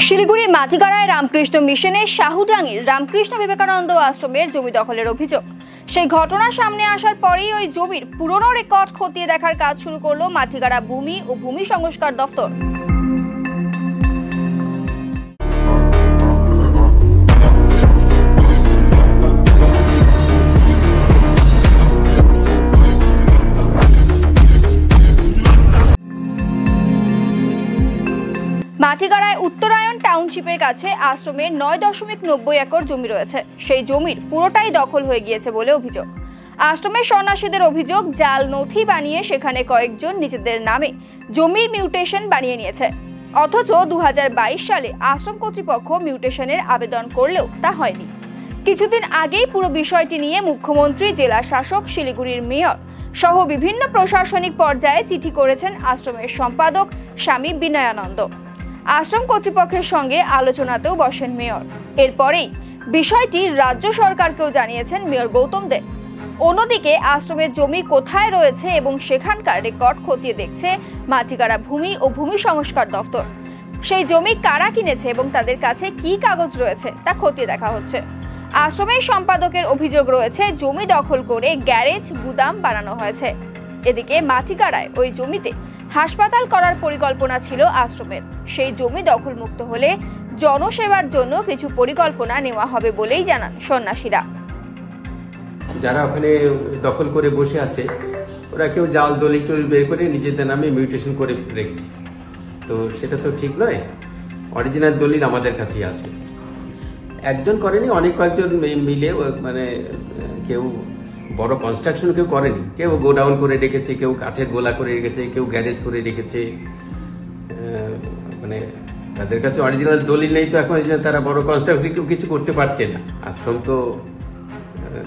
শিলিগুড়ির মাটিগাড়ায় রামকৃষ্ণ মিশনের শাহুডাঙ্গির রামকৃষ্ণ বিবেকানন্দ আশ্রমের জমি দখলের অভিযোগ। সেই ঘটনা সামনে আসার পরেই ওই জমির পুরনো রেকর্ড খতিয়ে দেখার কাজ শুরু করলো মাটিগাড়া ভূমি ও ভূমি সংস্কার দফতর। মাটিগাড়ায় উত্তরায়ণ টাউনশিপের কাছে আশ্রমের 9.90 একর জমি রয়েছে। সেই জমির পুরোটাই দখল হয়ে গিয়েছে বলে অভিযোগ। আশ্রমের সন্ন্যাসীদের অভিযোগ, জাল নথি বানিয়ে সেখানে কয়েকজন নিজেদের নামে জমির মিউটেশন বানিয়ে নিয়েছে। অথচ 2022 সালে আশ্রম কর্তৃপক্ষ মিউটেশনের আবেদন করলেও তা হয়নি। কিছুদিন আগেই পুরো বিষয়টি নিয়ে মুখ্যমন্ত্রী, জেলা শাসক, শিলিগুড়ির মেয়র সহ বিভিন্ন প্রশাসনিক পর্যায়ে চিঠি করেছেন আশ্রমের সম্পাদক স্বামী বিনয়ানন্দ। আশ্রম কর্তৃপক্ষের সঙ্গে আলোচনাতেও বসেন মেয়র। এরপরেই বিষয়টি রাজ্য সরকারকেও জানিয়েছেন মেয়র গৌতম দে। অন্যদিকে আশ্রমের জমি কোথায় রয়েছে এবং সেখানকার রেকর্ড খতিয়ে দেখছে মাটিগাড়া ভূমি ও ভূমি সংস্কার দফতর। সেই জমি কারা কিনেছে এবং তাদের কাছে কি কাগজ রয়েছে তা খতিয়ে দেখা হচ্ছে। আশ্রমের সম্পাদকের অভিযোগ রয়েছে, জমি দখল করে গ্যারেজ, গুদাম বানানো হয়েছে। এদিকে মাটিগাড়ায় ওই জমিতে হাসপাতাল করার পরিকল্পনা ছিল আশ্রমের। সেই জমি দখলমুক্ত হলে জনসেবার জন্য কিছু পরিকল্পনা নেওয়া হবে বলেই জানান সন্ন্যাসীরা। যারা ওখানে দখল করে বসে আছে, ওরা কেউ জাল দলিল টলিল বের করে নিজেদের নামে মিউটেশন করে রেখেছে। তো সেটা তো ঠিক নয়। অরিজিনাল দলিল আমাদের কাছেই আছে। একজন করেনি, অনেক কয়েকজন মিলে, মানে কেউ বড় কনস্ট্রাকশন কেউ করেনি। কেউ গোডাউন করে রেখেছে, কেউ কাঠের গোলা করে রেখেছে, কেউ গ্যারেজ করে রেখেছে। মানে তাদের কাছে অরিজিনাল দলিল নেই, তো এখন তারা বড় কনস্ট্রাকশন কেউ কিছু করতে পারছে না। আশ্রম তো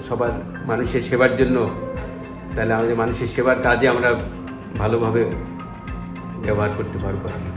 সবার মানুষের সেবার জন্য, তাহলে আমাদের মানুষের সেবার কাজে আমরা ভালোভাবে ব্যবহার করতে পারবো আর কি।